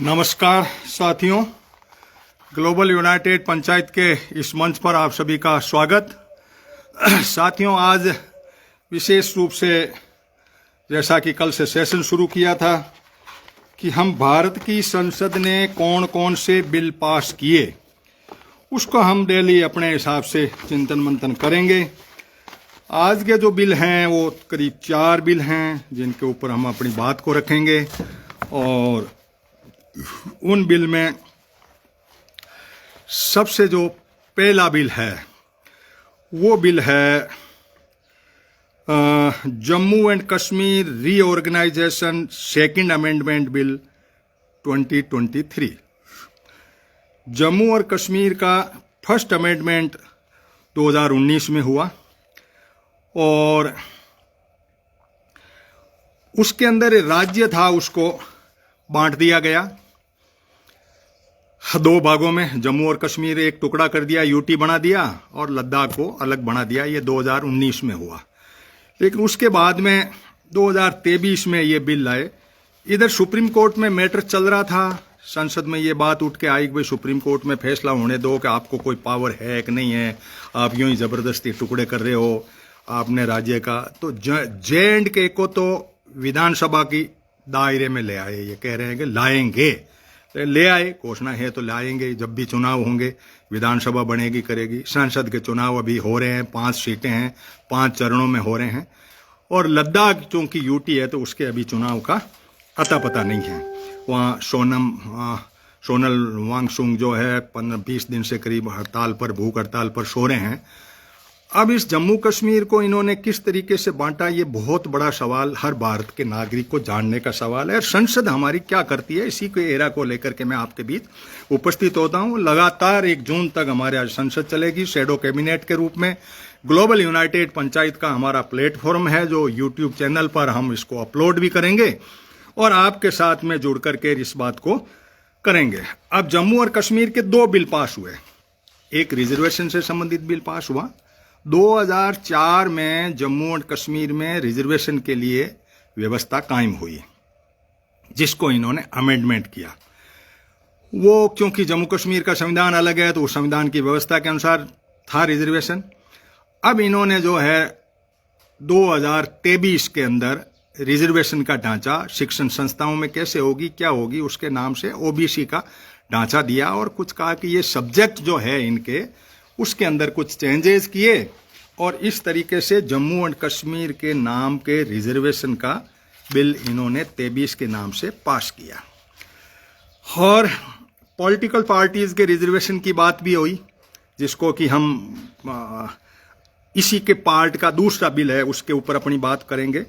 नमस्कार साथियों, global United panchayat के इस मंच पर आप सभी का स्वागत। साथियों, आज विशेष रूप से जैसा कि कल से सेशन शुरू किया था कि हम भारत की संसद ने कौन कौन से बिल पास किए, उसको हम डेली अपने हिसाब से चिंतन मंथन करेंगे। आज के जो बिल हैं वो करीब 4 बिल हैं जिनके ऊपर हम अपनी बात को रखेंगे। और उन बिल में सबसे जो पहला बिल है वो बिल है Jammu and Kashmir reorganisation second amendment bill 2023। Jammu और कश्मीर का फर्स्ट अमेंडमेंट 2019 में हुआ और उसके अंदर राज्य था उसको बांट दिया गया 2 भागों में। जम्मू और कश्मीर एक टुकड़ा कर दिया, यूटी बना दिया, और लद्दाख को अलग बना दिया। ये 2019 में हुआ। लेकिन उसके बाद में 2023 में ये बिल लाए। इधर सुप्रीम कोर्ट में मैटर चल रहा था, संसद में ये बात उठ के आई कि भाई सुप्रीम कोर्ट में फैसला होने दो कि आपको कोई पावर है कि नहीं है, आप यूं ही जबरदस्ती टुकड़े कर रहे हो आपने राज्य का। तो जे.एंड.के को तो विधानसभा की दायरे में ले आए। ये कह रहे हैं कि लाएंगे, ले आए, घोषणा है तो लाएंगे। जब भी चुनाव होंगे, विधानसभा बनेगी करेगी। संसद के चुनाव अभी हो रहे हैं, 5 सीटें हैं, 5 चरणों में हो रहे हैं। और लद्दाख चूंकि यूटी है तो उसके अभी चुनाव का अता पता नहीं है। वहाँ सोनल वांगचुक जो है 15-20 दिन से करीब हड़ताल पर, भूख हड़ताल पर सो रहे हैं। अब इस जम्मू कश्मीर को इन्होंने किस तरीके से बांटा, ये बहुत बड़ा सवाल, हर भारत के नागरिक को जानने का सवाल है। संसद हमारी क्या करती है, इसी के एरा को लेकर के मैं आपके बीच उपस्थित होता हूं। लगातार 1 जून तक हमारे आज संसद चलेगी शैडो कैबिनेट के रूप में। ग्लोबल यूनाइटेड पंचायत का हमारा प्लेटफॉर्म है जो यूट्यूब चैनल पर हम इसको अपलोड भी करेंगे और आपके साथ में जुड़ करके इस बात को करेंगे। अब जम्मू और कश्मीर के 2 बिल पास हुए। एक रिजर्वेशन से संबंधित बिल पास हुआ। 2004 में जम्मू और कश्मीर में रिजर्वेशन के लिए व्यवस्था कायम हुई, जिसको इन्होंने अमेंडमेंट किया। वो क्योंकि जम्मू कश्मीर का संविधान अलग है तो उस संविधान की व्यवस्था के अनुसार था रिजर्वेशन। अब इन्होंने जो है 2023 के अंदर रिजर्वेशन का ढांचा शिक्षण संस्थाओं में कैसे होगी, क्या होगी, उसके नाम से ओबीसी का ढांचा दिया और कुछ कहा कि ये सब्जेक्ट जो है इनके, उसके अंदर कुछ चेंजेस किए और इस तरीके से जम्मू एंड कश्मीर के नाम के रिजर्वेशन का बिल इन्होंने 23 के नाम से पास किया। और पॉलिटिकल पार्टीज के रिजर्वेशन की बात भी हुई, जिसको कि हम इसी के पार्ट का दूसरा बिल है, उसके ऊपर अपनी बात करेंगे।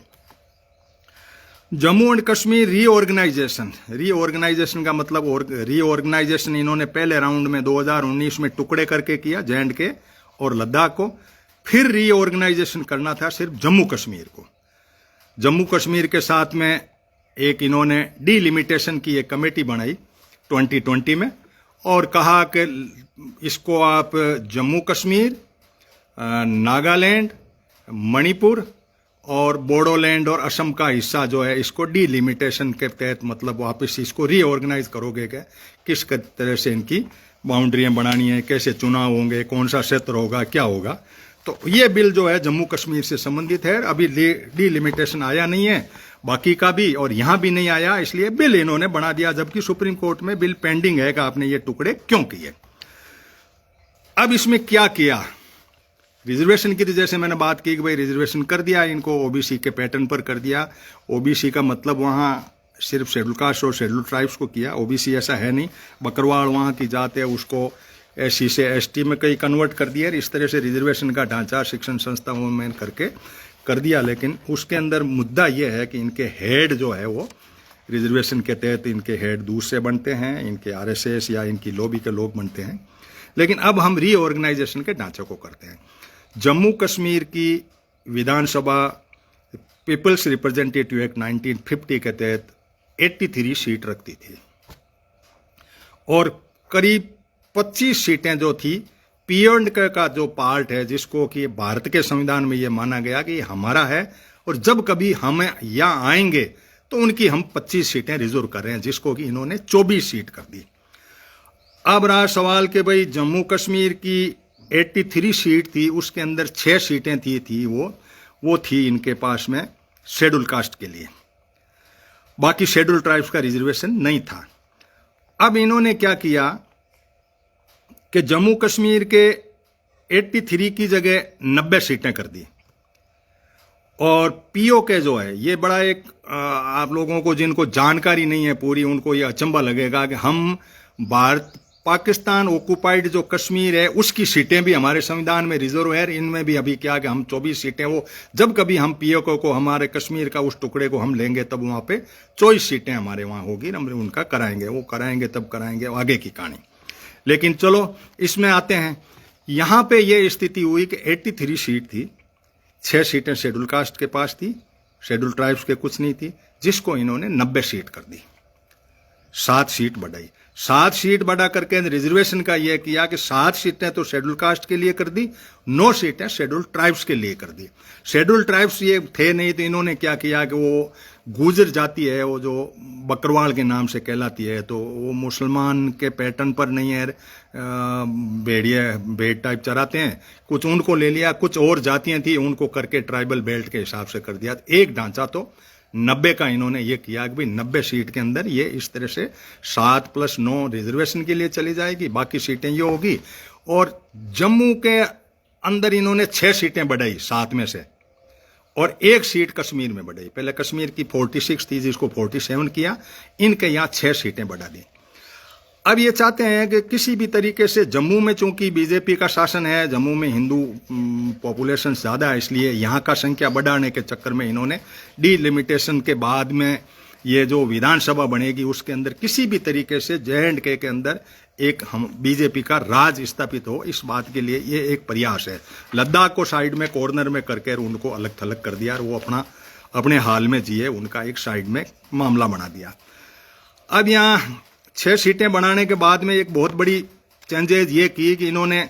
जम्मू एंड कश्मीर रीऑर्गेनाइजेशन का मतलब, रीऑर्गेनाइजेशन इन्होंने पहले राउंड में 2019 में टुकड़े करके किया, जे.एंड.के और लद्दाख को। फिर रीऑर्गेनाइजेशन करना था सिर्फ जम्मू कश्मीर को। जम्मू कश्मीर के साथ में एक इन्होंने डिलिमिटेशन की एक कमेटी बनाई 2020 में और कहा कि इसको आप जम्मू कश्मीर, नागालैंड, मणिपुर और बोडोलैंड और असम का हिस्सा जो है, इसको डिलिमिटेशन के तहत मतलब वापस इसको रीऑर्गेनाइज करोगे क्या, किस तरह से इनकी बाउंड्रियां बनानी है, कैसे चुनाव होंगे, कौन सा क्षेत्र होगा, क्या होगा। तो ये बिल जो है जम्मू कश्मीर से संबंधित है। अभी डिलिमिटेशन आया नहीं है बाकी का भी, और यहां भी नहीं आया, इसलिए बिल इन्होंने बना दिया, जबकि सुप्रीम कोर्ट में बिल पेंडिंग है कि आपने ये टुकड़े क्यों किए। अब इसमें क्या किया, रिजर्वेशन की तो जैसे मैंने बात की कि भाई रिजर्वेशन कर दिया इनको, ओबीसी के पैटर्न पर कर दिया। ओबीसी का मतलब वहाँ सिर्फ शेड्यूल कास्ट और शेड्यूल ट्राइब्स को किया, ओबीसी ऐसा है नहीं। बकरवाल वहाँ की जात है, उसको एससी से एसटी में कहीं कन्वर्ट कर दिया। इस तरह से रिजर्वेशन का ढांचा शिक्षण संस्थाओं में करके कर दिया। लेकिन उसके अंदर मुद्दा यह है कि इनके हेड जो है वो रिजर्वेशन के तहत इनके हेड दूसरे बनते हैं, इनके आरएसएस या इनकी लॉबी के लोग बनते हैं। लेकिन अब हम रीऑर्गेनाइजेशन के ढांचे को करते हैं। जम्मू कश्मीर की विधानसभा पीपल्स रिप्रेजेंटेटिव एक्ट 1950 के तहत 83 सीट रखती थी और करीब 25 सीटें जो थी पीएंड का जो पार्ट है, जिसको कि भारत के संविधान में ये माना गया कि हमारा है और जब कभी हम यहाँ आएंगे तो उनकी हम 25 सीटें रिजर्व कर रहे हैं, जिसको कि इन्होंने 24 सीट कर दी। अब रहा सवाल कि भाई जम्मू कश्मीर की 83 सीट थी, उसके अंदर 6 सीटें थी वो थी इनके पास में शेड्यूल कास्ट के लिए, बाकी शेड्यूल ट्राइब्स का रिजर्वेशन नहीं था। अब इन्होंने क्या किया कि जम्मू कश्मीर के 83 की जगह 90 सीटें कर दी, और पीओ के जो है ये बड़ा एक आप लोगों को जिनको जानकारी नहीं है पूरी, उनको ये अचंभा लगेगा कि हम भारत पाकिस्तान ऑक्युपाइड जो कश्मीर है उसकी सीटें भी हमारे संविधान में रिजर्व है, इनमें भी अभी क्या कि हम 24 सीटें, वो जब कभी हम पीओके को हमारे कश्मीर का उस टुकड़े को हम लेंगे तब वहां पे 24 सीटें हमारे वहां होगी, हम उनका कराएंगे, वो कराएंगे तब कराएंगे, आगे की कहानी। लेकिन चलो इसमें आते हैं। यहां पे ये स्थिति हुई कि 83 सीट थी, 6 सीटें शेड्यूल कास्ट के पास थी, शेड्यूल ट्राइब्स के कुछ नहीं थी, जिसको इन्होंने 90 सीट कर दी, 7 सीट बढ़ाई। 7 सीट बढ़ा करके रिजर्वेशन का यह किया कि 7 सीटें तो शेड्यूल कास्ट के लिए कर दी, 9 सीटें शेड्यूल ट्राइब्स के लिए कर दी। शेड्यूल ट्राइब्स ये थे नहीं, तो इन्होंने क्या किया कि वो गुजर जाती है, वो जो बकरवाल के नाम से कहलाती है, तो वो मुसलमान के पैटर्न पर नहीं है, भेड़ टाइप चराते हैं, कुछ उनको ले लिया, कुछ और जातियां थी उनको करके ट्राइबल बेल्ट के हिसाब से कर दिया। एक ढांचा तो 90 का इन्होंने ये किया कि भाई 90 सीट के अंदर ये इस तरह से 7 + 9 रिजर्वेशन के लिए चली जाएगी, बाकी सीटें ये होगी। और जम्मू के अंदर इन्होंने 6 सीटें बढ़ाई 7 में से, और 1 सीट कश्मीर में बढ़ाई। पहले कश्मीर की 46 थी, जिसको 47 किया, इनके यहाँ 6 सीटें बढ़ा दी। अब ये चाहते हैं कि किसी भी तरीके से जम्मू में, चूंकि बीजेपी का शासन है, जम्मू में हिंदू पॉपुलेशन ज़्यादा है, इसलिए यहाँ का संख्या बढ़ाने के चक्कर में इन्होंने डिलिमिटेशन के बाद में ये जो विधानसभा बनेगी उसके अंदर किसी भी तरीके से J&K के अंदर एक हम बीजेपी का राज स्थापित हो, इस बात के लिए ये एक प्रयास है। लद्दाख को साइड में कॉर्नर में करके उनको अलग थलग कर दिया और वो अपने हाल में जिए, उनका एक साइड में मामला बना दिया। अब यहाँ 6 सीटें बनाने के बाद में एक बहुत बड़ी चेंजेज ये की कि इन्होंने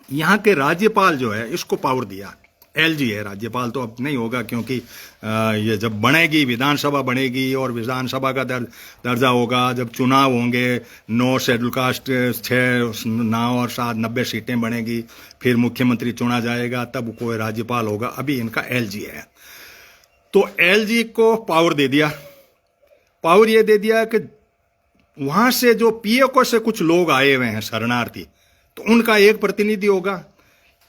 यहाँ के राज्यपाल जो है इसको पावर दिया। LG है राज्यपाल, तो अब नहीं होगा, क्योंकि ये जब बनेगी विधानसभा बनेगी और विधानसभा का दर्जा होगा, जब चुनाव होंगे, 9 शेड्यूल कास्ट 6 9 और 7 90 सीटें बनेगी, फिर मुख्यमंत्री चुना जाएगा, तब कोई राज्यपाल होगा। अभी इनका LG है, तो LG को पावर दे दिया। पावर ये दे दिया कि वहां से जो पीओके से कुछ लोग आए हुए हैं शरणार्थी, तो उनका एक प्रतिनिधि होगा।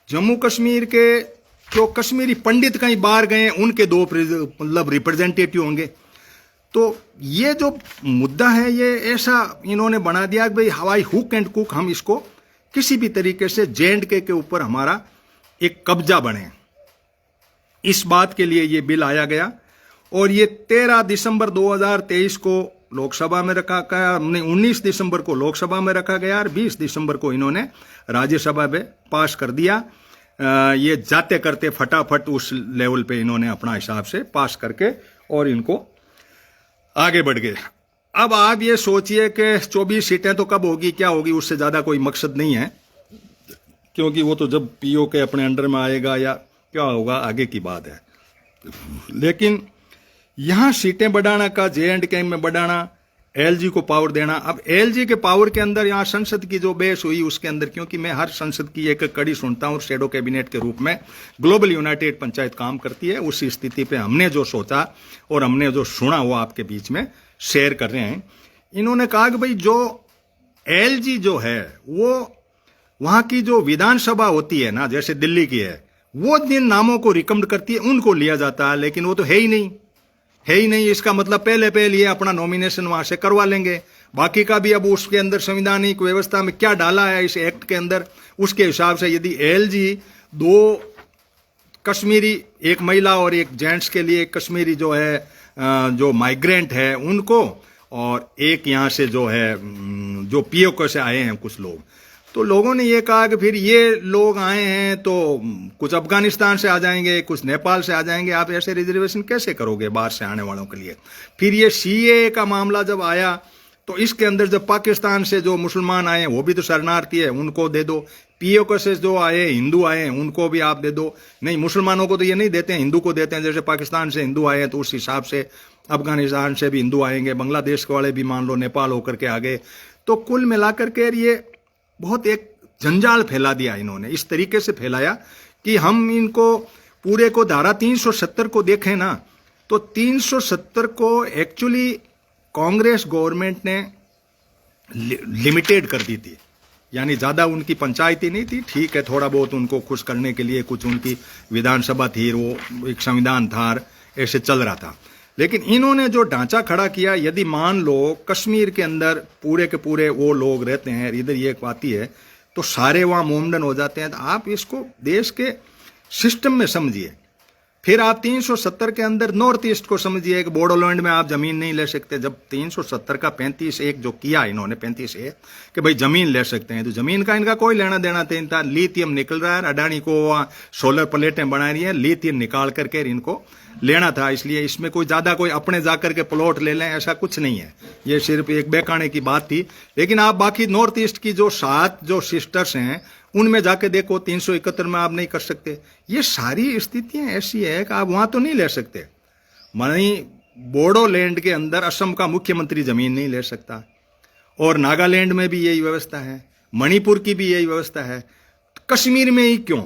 जम्मू कश्मीर के जो कश्मीरी पंडित कहीं बाहर गए, उनके 2 मतलब रिप्रेजेंटेटिव होंगे। तो ये जो मुद्दा है ये ऐसा इन्होंने बना दिया कि भाई हवाई हुक एंड कुक, हम इसको किसी भी तरीके से J&K के ऊपर हमारा एक कब्जा बने, इस बात के लिए ये बिल आया गया। और ये 13 दिसंबर 2023 को लोकसभा में रखा गया, 19 दिसंबर को लोकसभा में रखा गया और 20 दिसंबर को इन्होंने राज्यसभा में पास कर दिया। ये जाते करते फटाफट उस लेवल पे इन्होंने अपना हिसाब से पास करके और इनको आगे बढ़ गए। अब आप ये सोचिए कि 24 सीटें तो कब होगी, क्या होगी, उससे ज्यादा कोई मकसद नहीं है, क्योंकि वो तो जब पीओके अपने अंडर में आएगा या क्या होगा आगे की बात है। लेकिन यहां सीटें बढ़ाना का, J&K में बढ़ाना, LG को पावर देना। अब LG के पावर के अंदर यहाँ संसद की जो बहस हुई उसके अंदर, क्योंकि मैं हर संसद की एक कड़ी सुनता हूँ, शेडो कैबिनेट के रूप में ग्लोबल यूनाइटेड पंचायत काम करती है, उस स्थिति पे हमने जो सोचा और हमने जो सुना वो आपके बीच में शेयर कर रहे हैं। इन्होंने कहा कि भाई जो LG जो है वो वहां की जो विधानसभा होती है ना, जैसे दिल्ली की है, वो जिन नामों को रिकमेंड करती है उनको लिया जाता है, लेकिन वो तो है ही नहीं। इसका मतलब पहले ये अपना नॉमिनेशन वहां से करवा लेंगे, बाकी का भी अब उसके अंदर संवैधानिक व्यवस्था में क्या डाला है इस एक्ट के अंदर, उसके हिसाब से यदि LG 2 कश्मीरी, एक महिला और एक जेंट्स के लिए, कश्मीरी जो है जो माइग्रेंट है उनको, और एक यहां से जो है जो पीओके से आए हैं कुछ लोग, तो लोगों ने ये कहा कि फिर ये लोग आए हैं तो कुछ अफगानिस्तान से आ जाएंगे, कुछ नेपाल से आ जाएंगे, आप ऐसे रिजर्वेशन कैसे करोगे बाहर से आने वालों के लिए। फिर ये CAA का मामला जब आया तो इसके अंदर जब पाकिस्तान से जो मुसलमान आए हैं वो भी तो शरणार्थी है, उनको दे दो। पीओके से जो आए हिंदू आए हैं उनको भी आप दे दो। नहीं, मुसलमानों को तो ये नहीं देते हैं, हिंदू को देते हैं, जैसे पाकिस्तान से हिंदू आए हैं तो उस हिसाब से अफगानिस्तान से भी हिंदू आएंगे, बांग्लादेश वाले भी मान लो नेपाल होकर के आ गए। तो कुल मिलाकर के ये बहुत एक जंजाल फैला दिया इन्होंने, इस तरीके से फैलाया कि हम इनको पूरे को धारा 370 को देखें ना, तो 370 को एक्चुअली कांग्रेस गवर्नमेंट ने लिमिटेड कर दी थी, यानी ज्यादा उनकी पंचायती नहीं थी। ठीक है, थोड़ा बहुत उनको खुश करने के लिए कुछ उनकी विधानसभा थी, वो एक संविधान था, ऐसे चल रहा था। लेकिन इन्होंने जो ढांचा खड़ा किया, यदि मान लो कश्मीर के अंदर पूरे के पूरे वो लोग रहते हैं, इधर ये आती है तो सारे वहां मोमडन हो जाते हैं, तो आप इसको देश के सिस्टम में समझिए। फिर आप 370 के अंदर नॉर्थ ईस्ट को समझिए कि बोडोलैंड में आप जमीन नहीं ले सकते। जब 370 का 35(1) जो किया इन्होंने 35(1) कि भाई जमीन ले सकते हैं, तो जमीन का इनका कोई लेना देना नहीं था। लिथियम निकल रहा है, अडानी को सोलर प्लेटें बना रही है, लिथियम निकाल करके इनको लेना था, इसलिए इसमें कोई ज्यादा कोई अपने जाकर के प्लॉट ले लें ऐसा कुछ नहीं है, ये सिर्फ एक बहकाने की बात थी। लेकिन आप बाकी नॉर्थ ईस्ट की जो 7 जो सिस्टर्स हैं उनमें जाके देखो, 371 में आप नहीं कर सकते। ये सारी स्थितियां ऐसी है कि आप वहां तो नहीं ले सकते। मानी बोडोलैंड के अंदर असम का मुख्यमंत्री जमीन नहीं ले सकता, और नागालैंड में भी यही व्यवस्था है, मणिपुर की भी यही व्यवस्था है, कश्मीर में ही क्यों?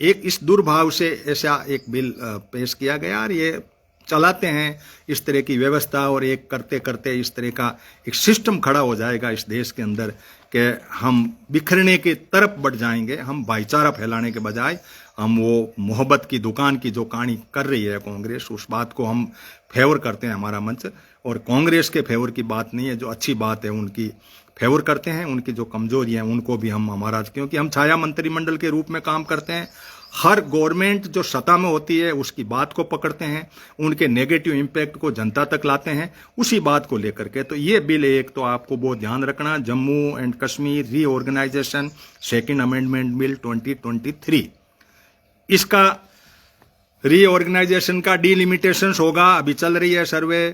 एक इस दुर्भाव से ऐसा एक बिल पेश किया गया, और ये चलाते हैं इस तरह की व्यवस्था, और एक करते करते इस तरह का एक सिस्टम खड़ा हो जाएगा इस देश के अंदर कि हम बिखरने की तरफ बढ़ जाएंगे। हम भाईचारा फैलाने के बजाय हम वो मोहब्बत की दुकान की जो कहानी कर रही है कांग्रेस, उस बात को हम फेवर करते हैं, हमारा मंच। और कांग्रेस के फेवर की बात नहीं है, जो अच्छी बात है उनकी फेवर करते हैं, उनकी जो कमजोरी है उनको भी हम हमारा, क्योंकि हम छाया मंत्रिमंडल के रूप में काम करते हैं। हर गवर्नमेंट जो सत्ता में होती है उसकी बात को पकड़ते हैं, उनके नेगेटिव इम्पैक्ट को जनता तक लाते हैं, उसी बात को लेकर के। तो ये बिल एक तो आपको बहुत ध्यान रखना, Jammu and Kashmir reorganisation second amendment bill 2023, इसका रीऑर्गेनाइजेशन का डिलिमिटेशन होगा, अभी चल रही है सर्वे,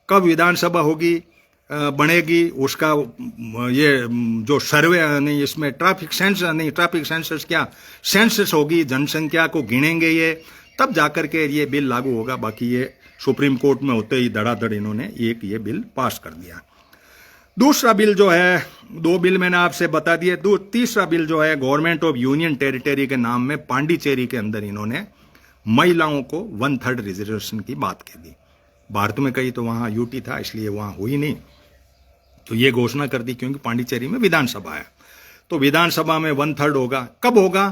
कब विधानसभा होगी बनेगी उसका ये जो सर्वे नहीं, इसमें ट्रैफिक सेंसस क्या सेंसस होगी, जनसंख्या को गिनेंगे ये, तब जाकर के ये बिल लागू होगा। बाकी ये सुप्रीम कोर्ट में होते ही धड़ाधड़ इन्होंने एक ये बिल पास कर दिया। दूसरा बिल जो है, 2 बिल मैंने आपसे बता दिए, तीसरा बिल जो है गवर्नमेंट ऑफ यूनियन टेरिटरी के नाम में पांडिचेरी के अंदर इन्होंने महिलाओं को 1/3 रिजर्वेशन की बात कह दी। भारत में कही तो वहां यूटी था, इसलिए वहां हुई नहीं, तो ये घोषणा कर दी, क्योंकि पांडिचेरी में विधानसभा है। तो विधानसभा में 1/3 होगा, कब होगा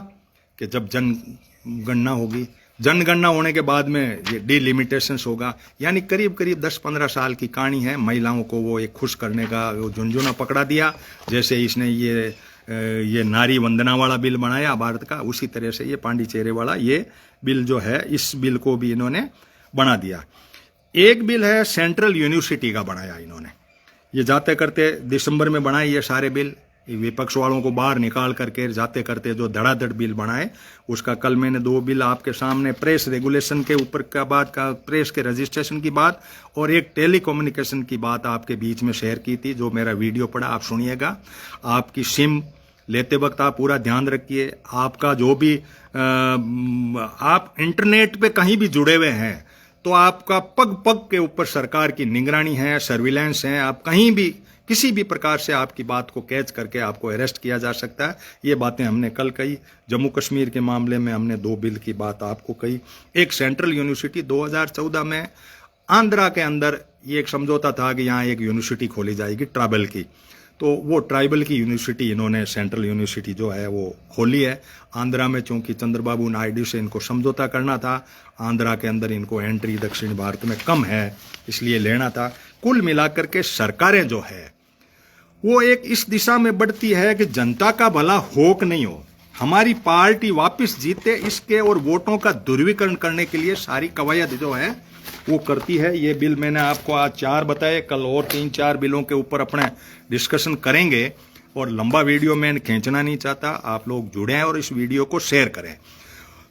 कि जब जनगणना होगी, जनगणना होने के बाद में ये डिलिमिटेशन होगा, यानी करीब करीब 10-15 साल की कहानी है। महिलाओं को वो एक खुश करने का वो झुंझुना पकड़ा दिया, जैसे इसने ये नारी वंदना वाला बिल बनाया भारत का, उसी तरह से ये पांडिचेरी वाला ये बिल जो है, इस बिल को भी इन्होंने बना दिया। एक बिल है सेंट्रल यूनिवर्सिटी का बनाया इन्होंने, ये जाते करते दिसंबर में बनाए ये सारे बिल, विपक्ष वालों को बाहर निकाल करके जाते करते जो धड़ाधड़ बिल बनाए, उसका कल मैंने 2 बिल आपके सामने प्रेस रेगुलेशन के ऊपर का बात का, प्रेस के रजिस्ट्रेशन की बात, और एक टेलीकम्युनिकेशन की बात आपके बीच में शेयर की थी। जो मेरा वीडियो पड़ा आप सुनिएगा, आपकी सिम लेते वक्त आप पूरा ध्यान रखिए, आपका जो भी आप इंटरनेट पे कहीं भी जुड़े हुए हैं तो आपका पग पग के ऊपर सरकार की निगरानी है, सर्विलांस है, आप कहीं भी किसी भी प्रकार से आपकी बात को कैच करके आपको अरेस्ट किया जा सकता है। ये बातें हमने कल कही। जम्मू कश्मीर के मामले में हमने 2 बिल की बात आपको कही। एक सेंट्रल यूनिवर्सिटी 2014 में आंध्रा के अंदर ये एक समझौता था कि यहाँ एक यूनिवर्सिटी खोली जाएगी ट्राइबल की, तो वो ट्राइबल की यूनिवर्सिटी इन्होंने सेंट्रल यूनिवर्सिटी जो है वो खोली है आंध्रा में, चूंकि चंद्रबाबू नायडू से इनको समझौता करना था, आंध्रा के अंदर इनको एंट्री दक्षिण भारत में कम है इसलिए लेना था। कुल मिलाकर के सरकारें जो है वो एक इस दिशा में बढ़ती है कि जनता का भला होक नहीं हो, हमारी पार्टी वापस जीते, इसके और वोटों का दुर्विकरण करने के लिए सारी कवायद जो है वो करती है। ये बिल मैंने आपको आज 4 बताए, कल और 3-4 बिलों के ऊपर अपने डिस्कशन करेंगे, और लंबा वीडियो मैं खींचना नहीं चाहता, आप लोग जुड़े हैं और इस वीडियो को शेयर करें।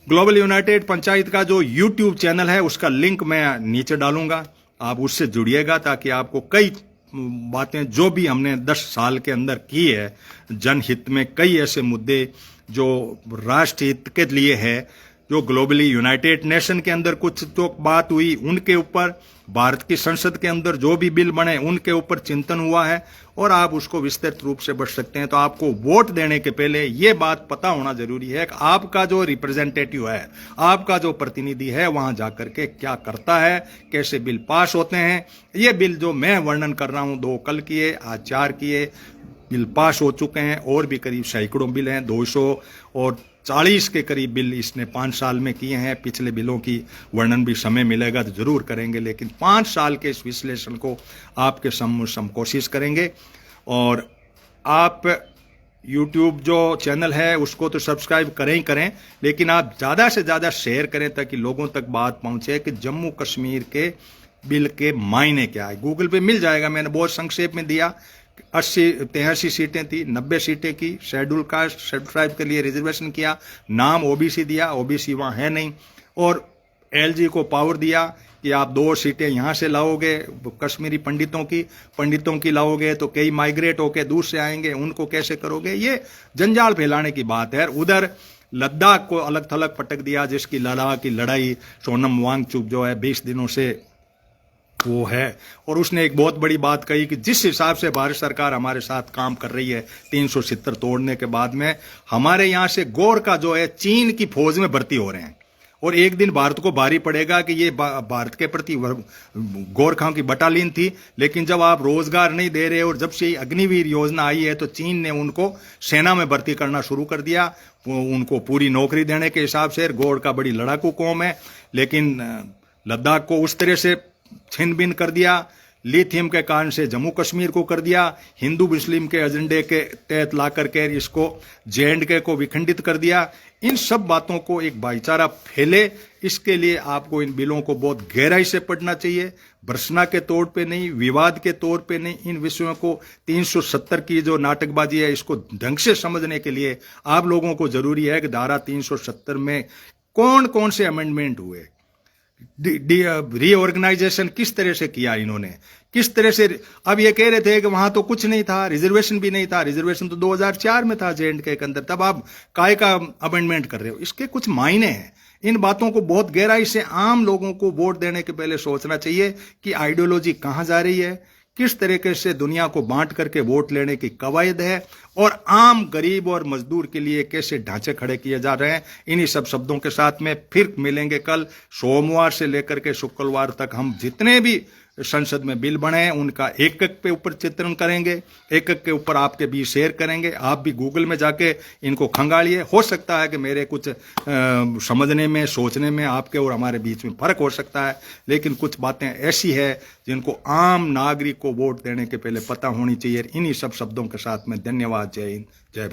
ग्लोबल यूनाइटेड पंचायत का जो यूट्यूब चैनल है उसका लिंक मैं नीचे डालूंगा, आप उससे जुड़िएगा ताकि आपको कई बातें जो भी हमने 10 साल के अंदर की है जनहित में, कई ऐसे मुद्दे जो राष्ट्र हित के लिए है, जो ग्लोबली यूनाइटेड नेशन के अंदर कुछ तो बात हुई उनके ऊपर, भारत की संसद के अंदर जो भी बिल बने उनके ऊपर चिंतन हुआ है, और आप उसको विस्तृत रूप से बढ़ सकते हैं। तो आपको वोट देने के पहले ये बात पता होना जरूरी है कि आपका जो रिप्रेजेंटेटिव है, आपका जो प्रतिनिधि है, वहां जाकर के क्या करता है, कैसे बिल पास होते हैं। ये बिल जो मैं वर्णन कर रहा हूं, 2 कल किए, आज 4 किए बिल पास हो चुके हैं, और भी करीब सैकड़ों बिल हैं, 240 के करीब बिल इसने 5 साल में किए हैं। पिछले बिलों की वर्णन भी समय मिलेगा तो जरूर करेंगे, लेकिन 5 साल के इस विश्लेषण को आपके सम कोशिश करेंगे। और आप YouTube जो चैनल है उसको तो सब्सक्राइब करें ही करें, लेकिन आप ज़्यादा से ज़्यादा शेयर करें ताकि लोगों तक बात पहुंचे कि जम्मू कश्मीर के बिल के मायने क्या है। गूगल पे मिल जाएगा, मैंने बहुत संक्षेप में दिया। 83 सीटें थी, 90 सीटें की, शेड्यूल कास्ट शेड्यूल ट्राइब के लिए रिजर्वेशन किया, नाम OBC दिया, OBC वहां है नहीं, और LG को पावर दिया कि आप 2 सीटें यहां से लाओगे कश्मीरी पंडितों की लाओगे तो कई माइग्रेट होके दूर से आएंगे, उनको कैसे करोगे। ये जंजाल फैलाने की बात है। उधर लद्दाख को अलग थलग पटक दिया, जिसकी लद्दाख की लड़ाई सोनम वांगचुक जो है 20 दिनों से वो है, और उसने एक बहुत बड़ी बात कही कि जिस हिसाब से भारत सरकार हमारे साथ काम कर रही है 370 तोड़ने के बाद में, हमारे यहां से गोरखा जो है चीन की फौज में भर्ती हो रहे हैं, और एक दिन भारत को भारी पड़ेगा कि ये भारत के प्रति गोरखाओं की बटालियन थी। लेकिन जब आप रोजगार नहीं दे रहे और जब से अग्निवीर योजना आई है तो चीन ने उनको सेना में भर्ती करना शुरू कर दिया, उनको पूरी नौकरी देने के हिसाब से। गोरखा बड़ी लड़ाकू कौम है, लेकिन लद्दाख को उस तरह से छिन भिन कर दिया, लिथियम के कारण से जम्मू कश्मीर को कर दिया, हिंदू मुस्लिम के एजेंडे के तहत ला करके इसको J&K को विखंडित कर दिया। इन सब बातों को एक भाईचारा फैले, इसके लिए आपको इन बिलों को बहुत गहराई से पढ़ना चाहिए, भर्सना के तौर पे नहीं, विवाद के तौर पे नहीं। इन विषयों को 370 की जो नाटकबाजी है इसको ढंग से समझने के लिए आप लोगों को जरूरी है कि धारा 370 में कौन कौन से अमेंडमेंट हुए, रीऑर्गेनाइजेशन किस तरह से किया इन्होंने, किस तरह से। अब ये कह रहे थे कि वहां तो कुछ नहीं था, रिजर्वेशन भी नहीं था, रिजर्वेशन तो 2004 में था J&K के अंदर, तब आप काय का अमेंडमेंट कर रहे हो। इसके कुछ मायने हैं। इन बातों को बहुत गहराई से आम लोगों को वोट देने के पहले सोचना चाहिए कि आइडियोलॉजी कहां जा रही है, किस तरीके से दुनिया को बांट करके वोट लेने की कवायद है, और आम गरीब और मजदूर के लिए कैसे ढांचे खड़े किए जा रहे हैं। इन्हीं सब शब्दों के साथ में फिर मिलेंगे कल। सोमवार से लेकर के शुक्रवार तक हम जितने भी संसद में बिल बने हैं उनका एक एक पे ऊपर चित्रण करेंगे, एक एक के ऊपर आपके बीच शेयर करेंगे। आप भी गूगल में जाके इनको खंगालिए। हो सकता है कि मेरे कुछ समझने में, सोचने में आपके और हमारे बीच में फर्क हो सकता है, लेकिन कुछ बातें ऐसी है जिनको आम नागरिक को वोट देने के पहले पता होनी चाहिए। इन्हीं सब शब्दों के साथ में धन्यवाद। जय हिंद, जय भारत।